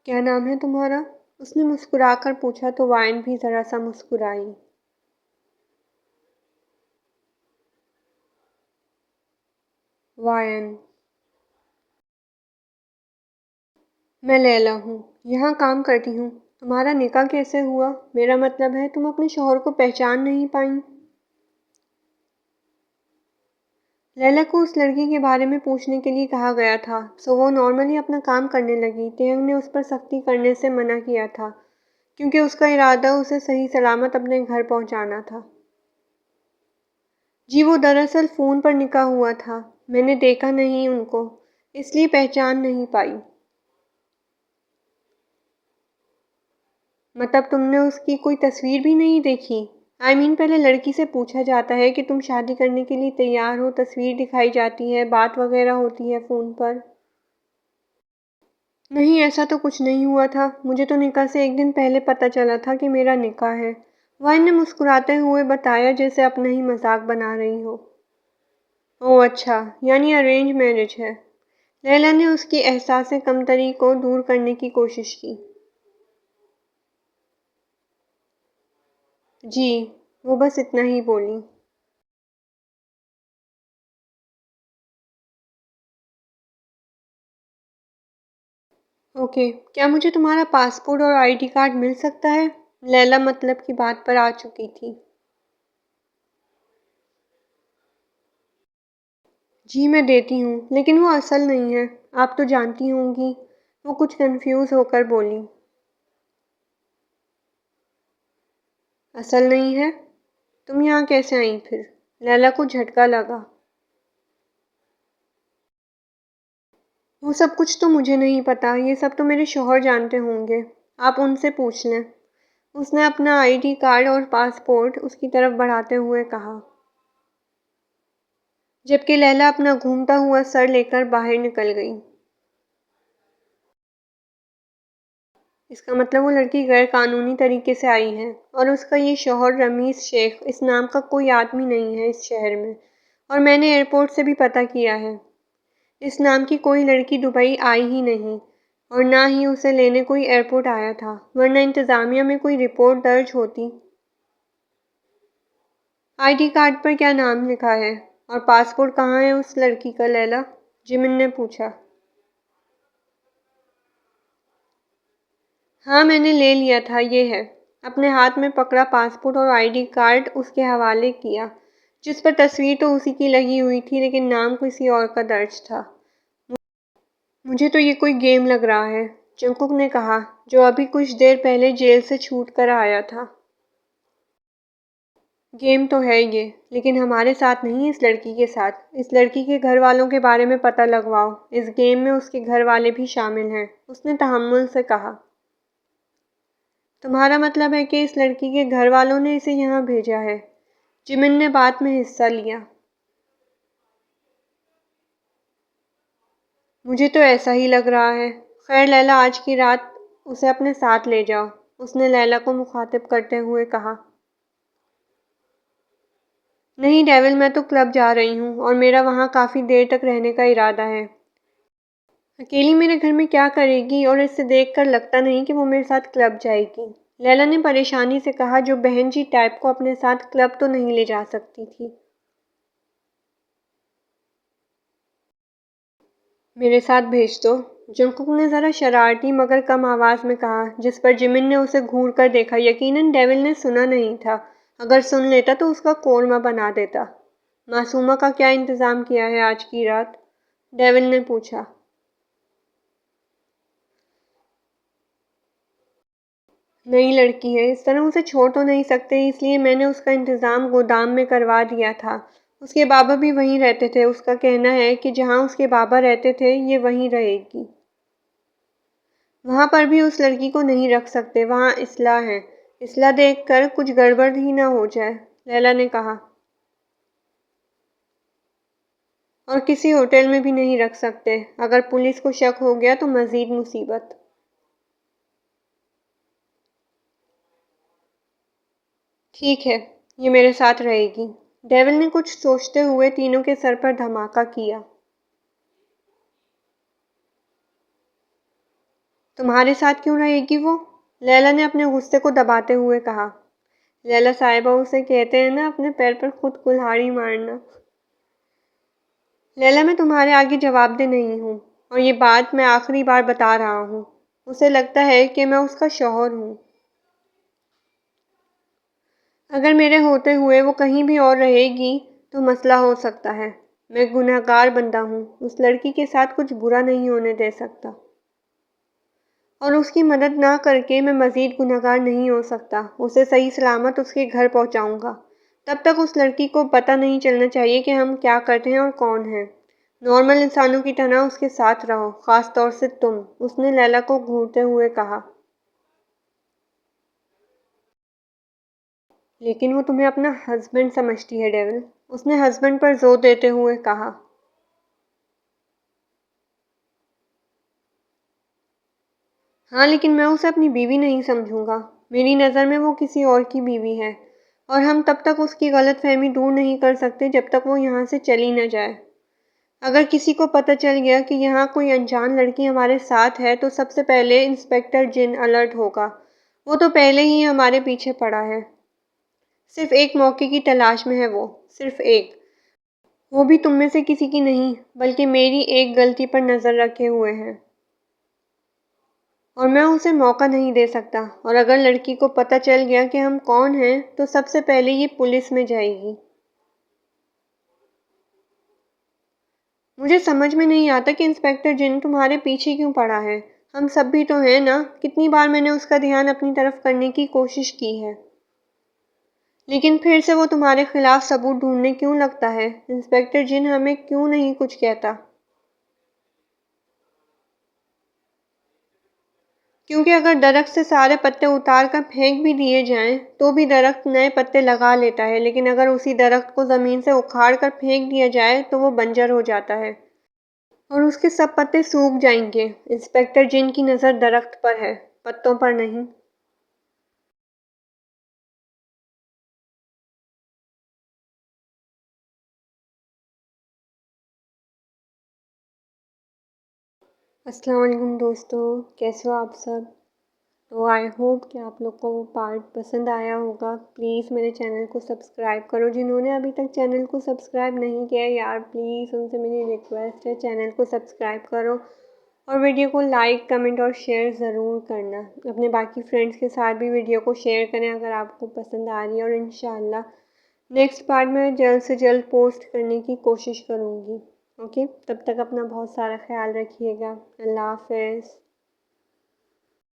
क्या नाम है तुम्हारा? उसने मुस्कुराकर पूछा तो वायन भी जरा सा मुस्कुराई। वायन। मैं लैला हूँ। यहाँ काम करती हूँ। तुम्हारा निकाह कैसे हुआ? मेरा मतलब है तुम अपने शौहर को पहचान नहीं पाई। लैला को उस लड़की के बारे में पूछने के लिए कहा गया था, सो वो नॉर्मली अपना काम करने लगी। तेहंग ने उस पर सख्ती करने से मना किया था क्योंकि उसका इरादा उसे सही सलामत अपने घर पहुंचाना था। जी वो दरअसल फ़ोन पर निकाह हुआ था। मैंने देखा नहीं उनको, इसलिए पहचान नहीं पाई। मतलब तुमने उसकी कोई तस्वीर भी नहीं देखी? पहले लड़की से पूछा जाता है कि तुम शादी करने के लिए तैयार हो, तस्वीर दिखाई जाती है, बात वगैरह होती है फ़ोन पर। नहीं, ऐसा तो कुछ नहीं हुआ था। मुझे तो निकाह से एक दिन पहले पता चला था कि मेरा निकाह है। वाइन ने मुस्कुराते हुए बताया जैसे अपना ही मजाक बना रही हो। ओह अच्छा, यानी अरेंज मैरिज है। लैला ने उसकी एहसास कमतरी को दूर करने की कोशिश की। जी, वो बस इतना ही बोली। ओके, क्या मुझे तुम्हारा पासपोर्ट और आईडी कार्ड मिल सकता है? लैला मतलब की बात पर आ चुकी थी। जी मैं देती हूँ, लेकिन वो असल नहीं है। आप तो जानती होंगी। वो कुछ कंफ्यूज होकर बोली। असल नहीं है? तुम यहाँ कैसे आई फिर? लैला को झटका लगा। वो सब कुछ तो मुझे नहीं पता, ये सब तो मेरे शौहर जानते होंगे। आप उनसे पूछ लें। उसने अपना आईडी कार्ड और पासपोर्ट उसकी तरफ बढ़ाते हुए कहा, जबकि लैला अपना घूमता हुआ सर लेकर बाहर निकल गई। इसका मतलब वो लड़की गैर कानूनी तरीके से आई है और उसका ये शौहर रमीज शेख इस नाम का कोई आदमी नहीं है इस शहर में। और मैंने एयरपोर्ट से भी पता किया है, इस नाम की कोई लड़की दुबई आई ही नहीं और ना ही उसे लेने कोई एयरपोर्ट आया था, वरना इंतज़ामिया में कोई रिपोर्ट दर्ज होती। आईडी कार्ड पर क्या नाम लिखा है? और पासपोर्ट कहाँ है उस लड़की का लैला? जिमिन ने पूछा। हाँ मैंने ले लिया था, ये है। अपने हाथ में पकड़ा पासपोर्ट और आईडी कार्ड उसके हवाले किया, जिस पर तस्वीर तो उसी की लगी हुई थी लेकिन नाम किसी और का दर्ज था। मुझे तो ये कोई गेम लग रहा है, जंकुक ने कहा, जो अभी कुछ देर पहले जेल से छूट कर आया था। गेम तो है ये, लेकिन हमारे साथ नहीं, इस लड़की के साथ। इस लड़की के घर वालों के बारे में पता लगवाओ। इस गेम में उसके घर वाले भी शामिल हैं, उसने तहम्मुल से कहा। तुम्हारा मतलब है कि इस लड़की के घर वालों ने इसे यहाँ भेजा है? जिमिन ने बात में हिस्सा लिया। मुझे तो ऐसा ही लग रहा है। खैर लैला, आज की रात उसे अपने साथ ले जाओ, उसने लैला को मुखातिब करते हुए कहा। नहीं डेविल, मैं तो क्लब जा रही हूँ और मेरा वहाँ काफ़ी देर तक रहने का इरादा है। अकेली मेरे घर में क्या करेगी? और इससे देखकर लगता नहीं कि वो मेरे साथ क्लब जाएगी। लैला ने परेशानी से कहा, जो बहन जी टाइप को अपने साथ क्लब तो नहीं ले जा सकती थी। मेरे साथ भेज दो, जंकुक ने ज़रा शरारती मगर कम आवाज़ में कहा, जिस पर जिमिन ने उसे घूर कर देखा। यकीनन डेविल ने सुना नहीं था। अगर सुन लेता तो उसका कोरमा बना देता। मासूमा का क्या इंतज़ाम किया है आज की रात? डेविल ने पूछा। नई लड़की है, इस तरह उसे छोड़ तो नहीं सकते, इसलिए मैंने उसका इंतज़ाम गोदाम में करवा दिया था। उसके बाबा भी वहीं रहते थे। उसका कहना है कि जहाँ उसके बाबा रहते थे ये वहीं रहेगी। वहाँ पर भी उस लड़की को नहीं रख सकते, वहाँ इसला है। इसला देखकर कुछ गड़बड़ ही ना हो जाए, लैला ने कहा। और किसी होटल में भी नहीं रख सकते, अगर पुलिस को शक हो गया तो मज़ीद मुसीबत। ठीक है, ये मेरे साथ रहेगी। डेविल ने कुछ सोचते हुए तीनों के सर पर धमाका किया। तुम्हारे साथ क्यों रहेगी वो? लैला ने अपने गुस्से को दबाते हुए कहा। लैला साहिबा, उसे कहते हैं ना अपने पैर पर खुद कुल्हाड़ी मारना। लैला, मैं तुम्हारे आगे जवाबदेह नहीं हूँ और ये बात मैं आखिरी बार बता रहा हूँ। उसे लगता है कि मैं उसका शौहर हूँ। अगर मेरे होते हुए वो कहीं भी और रहेगी तो मसला हो सकता है। मैं गुनहगार बंदा हूँ, उस लड़की के साथ कुछ बुरा नहीं होने दे सकता और उसकी मदद ना करके मैं मज़ीद गुनहगार नहीं हो सकता। उसे सही सलामत उसके घर पहुँचाऊँगा। तब तक उस लड़की को पता नहीं चलना चाहिए कि हम क्या करते हैं और कौन है। नॉर्मल इंसानों की तरह उसके साथ रहो, ख़ास तौर से तुम, उसने लैला को घूरते हुए कहा। लेकिन वो तुम्हें अपना हस्बैंड समझती है डेविल, उसने हस्बैंड पर जोर देते हुए कहा। हाँ, लेकिन मैं उसे अपनी बीवी नहीं समझूंगा। मेरी नज़र में वो किसी और की बीवी है और हम तब तक उसकी गलतफहमी दूर नहीं कर सकते जब तक वो यहाँ से चली न जाए। अगर किसी को पता चल गया कि यहाँ कोई अनजान लड़की हमारे साथ है तो सबसे पहले इंस्पेक्टर जिन अलर्ट होगा। वो तो पहले ही हमारे पीछे पड़ा है। सिर्फ एक मौके की तलाश में है वो, सिर्फ एक। वो भी तुम में से किसी की नहीं, बल्कि मेरी एक गलती पर नज़र रखे हुए हैं और मैं उसे मौका नहीं दे सकता। और अगर लड़की को पता चल गया कि हम कौन हैं तो सबसे पहले ये पुलिस में जाएगी। मुझे समझ में नहीं आता कि इंस्पेक्टर जिन तुम्हारे पीछे क्यों पड़ा है। हम सब भी तो हैं ना। कितनी बार मैंने उसका ध्यान अपनी तरफ करने की कोशिश की है, लेकिन फिर से वो तुम्हारे खिलाफ सबूत ढूंढने क्यों लगता है। इंस्पेक्टर जिन हमें क्यों नहीं कुछ कहता? क्योंकि अगर दरख्त से सारे पत्ते उतार कर फेंक भी दिए जाएं तो भी दरख्त नए पत्ते लगा लेता है, लेकिन अगर उसी दरख्त को ज़मीन से उखाड़ कर फेंक दिया जाए तो वो बंजर हो जाता है और उसके सब पत्ते सूख जाएंगे। इंस्पेक्टर जिन की नज़र दरख्त पर है, पत्तों पर नहीं। अस्सलाम वालेकुम दोस्तों, कैसे हो आप सब? तो आई होप कि आप लोग को वो पार्ट पसंद आया होगा। प्लीज़ मेरे चैनल को सब्सक्राइब करो। जिन्होंने अभी तक चैनल को सब्सक्राइब नहीं किया यार, प्लीज़ उनसे मेरी रिक्वेस्ट है, चैनल को सब्सक्राइब करो और वीडियो को लाइक, कमेंट और शेयर ज़रूर करना। अपने बाकी फ्रेंड्स के साथ भी वीडियो को शेयर करें अगर आपको पसंद आ रही है और इंशाल्लाह नेक्स्ट पार्ट में जल्द से जल्द पोस्ट करने की कोशिश करूँगी। ओके, तब तक अपना बहुत सारा ख्याल रखिएगा। अल्लाह हाफ़िज़।